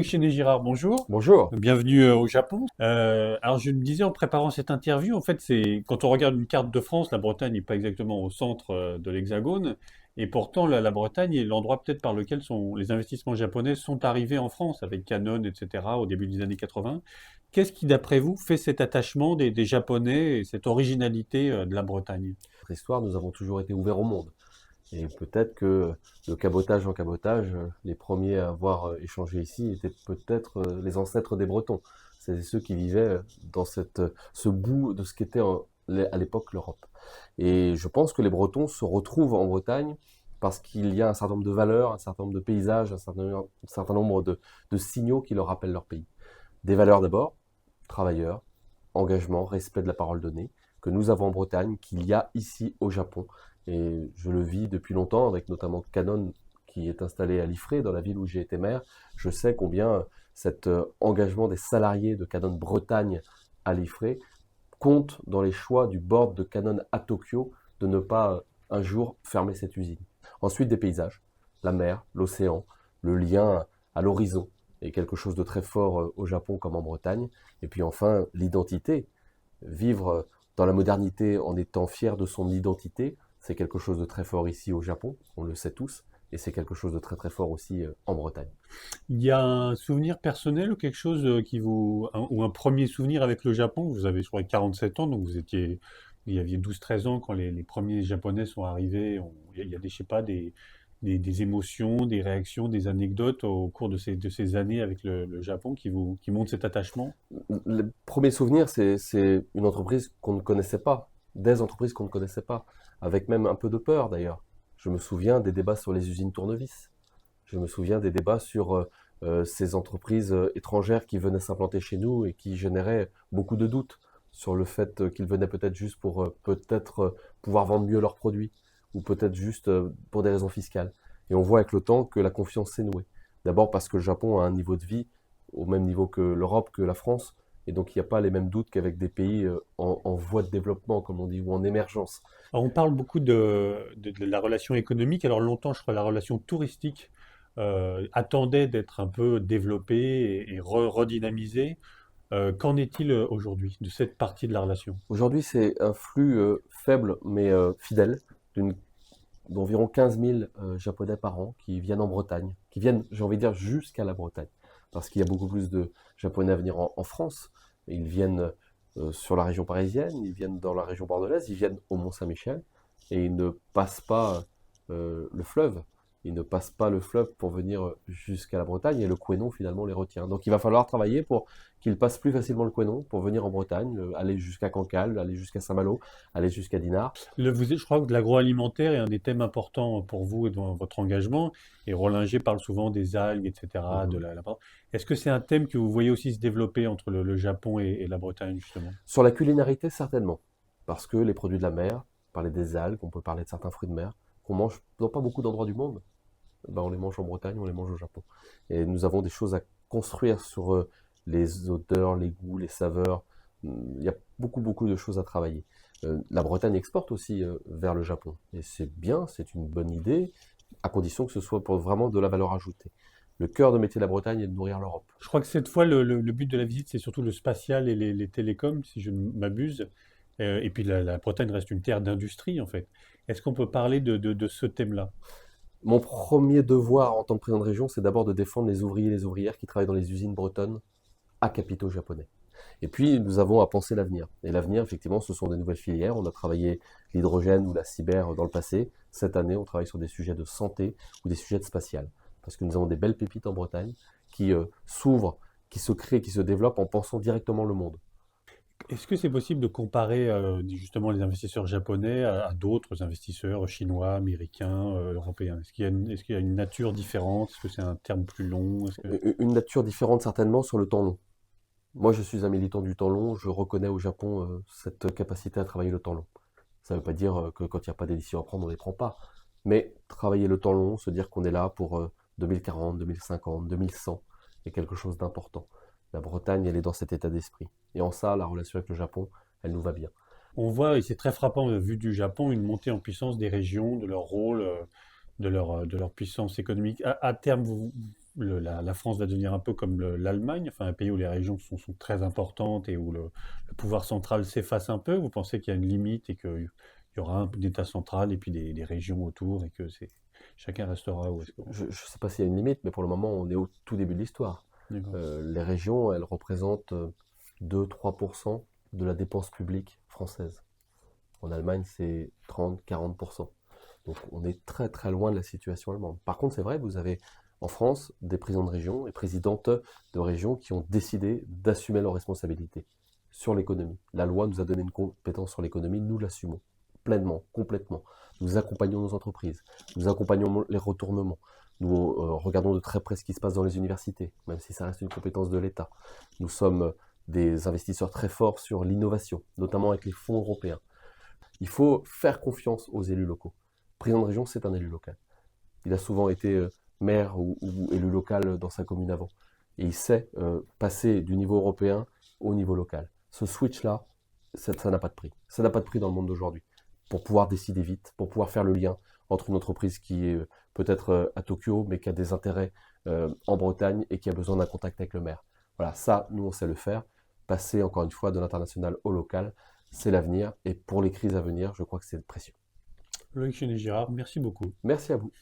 Jean-Luc Chéné-Girard, bonjour. Bonjour. Bienvenue au Japon. Alors je me disais en préparant cette interview, en fait, c'est quand on regarde une carte de France, la Bretagne n'est pas exactement au centre de l'Hexagone, et pourtant la Bretagne est l'endroit peut-être par lequel les investissements japonais sont arrivés en France, avec Canon, etc., au début des années 80. Qu'est-ce qui, d'après vous, fait cet attachement des Japonais et cette originalité de la Bretagne? Notre histoire, nous avons toujours été ouverts au monde. Et peut-être que de cabotage en cabotage, les premiers à avoir échangé ici étaient peut-être les ancêtres des Bretons. C'est ceux qui vivaient dans ce bout de ce qu'était à l'époque l'Europe. Et je pense que les Bretons se retrouvent en Bretagne parce qu'il y a un certain nombre de valeurs, un certain nombre de paysages, un certain nombre de signaux qui leur rappellent leur pays. Des valeurs d'abord, travailleurs, engagement, respect de la parole donnée, que nous avons en Bretagne, qu'il y a ici au Japon. Et je le vis depuis longtemps, avec notamment Canon qui est installé à Liffré, dans la ville où j'ai été maire. Je sais combien cet engagement des salariés de Canon Bretagne à Liffré compte dans les choix du board de Canon à Tokyo de ne pas un jour fermer cette usine. Ensuite, des paysages, la mer, l'océan, le lien à l'horizon est quelque chose de très fort au Japon comme en Bretagne. Et puis enfin, l'identité. Vivre dans la modernité en étant fier de son identité, c'est quelque chose de très fort ici au Japon, on le sait tous, et c'est quelque chose de très très fort aussi en Bretagne. Il y a un souvenir personnel ou quelque chose ou un premier souvenir avec le Japon? Vous avez, je crois, 47 ans, donc il y aviez 12-13 ans quand les premiers Japonais sont arrivés. Il y a des, je sais pas, des émotions, des réactions, des anecdotes au cours de ces années avec le Japon qui montrent cet attachement. Le premier souvenir, c'est une entreprise qu'on ne connaissait pas, des entreprises qu'on ne connaissait pas, avec même un peu de peur d'ailleurs. Je me souviens des débats sur les usines tournevis. Je me souviens des débats sur ces entreprises étrangères qui venaient s'implanter chez nous et qui généraient beaucoup de doutes sur le fait qu'ils venaient peut-être juste pour pouvoir vendre mieux leurs produits ou peut-être juste pour des raisons fiscales. Et on voit avec le temps que la confiance s'est nouée. D'abord parce que le Japon a un niveau de vie au même niveau que l'Europe, que la France, et donc il n'y a pas les mêmes doutes qu'avec des pays en voie de développement, comme on dit, ou en émergence. Alors, on parle beaucoup de la relation économique. Alors longtemps, je crois, la relation touristique attendait d'être un peu développée et redynamisée. Qu'en est-il aujourd'hui de cette partie de la relation? Aujourd'hui, c'est un flux faible mais fidèle d'une d'environ 15 000 Japonais par an qui viennent en Bretagne, qui viennent, j'ai envie de dire, jusqu'à la Bretagne. Parce qu'il y a beaucoup plus de Japonais à venir en France. Ils viennent sur la région parisienne, ils viennent dans la région bordelaise, ils viennent au Mont-Saint-Michel et ils ne passent pas le fleuve. Ils ne passent pas le fleuve pour venir jusqu'à la Bretagne et le Quénon finalement les retient. Donc il va falloir travailler pour qu'ils passent plus facilement le Quénon pour venir en Bretagne, aller jusqu'à Cancale, aller jusqu'à Saint-Malo, aller jusqu'à Dinard. Je crois que l'agroalimentaire est un des thèmes importants pour vous et dans votre engagement. Et Rollinger parle souvent des algues, etc. Mhm. Est-ce que c'est un thème que vous voyez aussi se développer entre le Japon et la Bretagne, justement? Sur la culinarité, certainement. Parce que les produits de la mer, parler des algues, on peut parler de certains fruits de mer, qu'on mange dans pas beaucoup d'endroits du monde. Ben, on les mange en Bretagne, on les mange au Japon. Et nous avons des choses à construire sur les odeurs, les goûts, les saveurs. Il y a beaucoup, beaucoup de choses à travailler. La Bretagne exporte aussi vers le Japon. Et c'est bien, c'est une bonne idée, à condition que ce soit pour vraiment de la valeur ajoutée. Le cœur de métier de la Bretagne est de nourrir l'Europe. Je crois que cette fois, le but de la visite, c'est surtout le spatial et les télécoms, si je ne m'abuse. Et puis la Bretagne reste une terre d'industrie, en fait. Est-ce qu'on peut parler de ce thème-là? Mon premier devoir en tant que président de région, c'est d'abord de défendre les ouvriers et les ouvrières qui travaillent dans les usines bretonnes à capitaux japonais. Et puis, nous avons à penser l'avenir. Et l'avenir, effectivement, ce sont des nouvelles filières. On a travaillé l'hydrogène ou la cyber dans le passé. Cette année, on travaille sur des sujets de santé ou des sujets de spatial. Parce que nous avons des belles pépites en Bretagne qui s'ouvrent, qui se créent, qui se développent en pensant directement le monde. Est-ce que c'est possible de comparer justement les investisseurs japonais à d'autres investisseurs chinois, américains, européens? Est-ce qu'il y a une nature différente? Est-ce que c'est un terme plus long? Une nature différente certainement sur le temps long. Moi, je suis un militant du temps long. Je reconnais au Japon cette capacité à travailler le temps long. Ça ne veut pas dire que quand il n'y a pas des décisions à prendre, on ne les prend pas. Mais travailler le temps long, se dire qu'on est là pour 2040, 2050, 2100, est quelque chose d'important. La Bretagne, elle est dans cet état d'esprit. Et en ça, la relation avec le Japon, elle nous va bien. On voit, et c'est très frappant, vu du Japon, une montée en puissance des régions, de leur rôle, de leur puissance économique. À terme, la France va devenir un peu comme l'Allemagne, enfin un pays où les régions sont très importantes et où le pouvoir central s'efface un peu? Vous pensez qu'il y a une limite et qu'il y aura un État central et puis des régions autour et que chacun restera où est-ce qu'on... Je ne sais pas s'il y a une limite, mais pour le moment, on est au tout début de l'histoire. D'accord. Les régions, elles représentent 2-3% de la dépense publique française. En Allemagne, c'est 30-40%. Donc on est très très loin de la situation allemande. Par contre, c'est vrai, vous avez en France des présidents de région et présidentes de région qui ont décidé d'assumer leurs responsabilités sur l'économie. La loi nous a donné une compétence sur l'économie, nous l'assumons pleinement, complètement. Nous accompagnons nos entreprises, nous accompagnons les retournements, nous regardons de très près ce qui se passe dans les universités, même si ça reste une compétence de l'État. Nous sommes des investisseurs très forts sur l'innovation, notamment avec les fonds européens. Il faut faire confiance aux élus locaux. Le président de région, c'est un élu local. Il a souvent été maire ou élu local dans sa commune avant. Et il sait passer du niveau européen au niveau local. Ce switch-là, ça n'a pas de prix. Ça n'a pas de prix dans le monde d'aujourd'hui. Pour pouvoir décider vite, pour pouvoir faire le lien entre une entreprise qui est peut-être à Tokyo, mais qui a des intérêts en Bretagne et qui a besoin d'un contact avec le maire. Voilà, ça, nous, on sait le faire. Passer, encore une fois, de l'international au local, c'est l'avenir. Et pour les crises à venir, je crois que c'est précieux. Loïc Chenet-Girard, merci beaucoup. Merci à vous.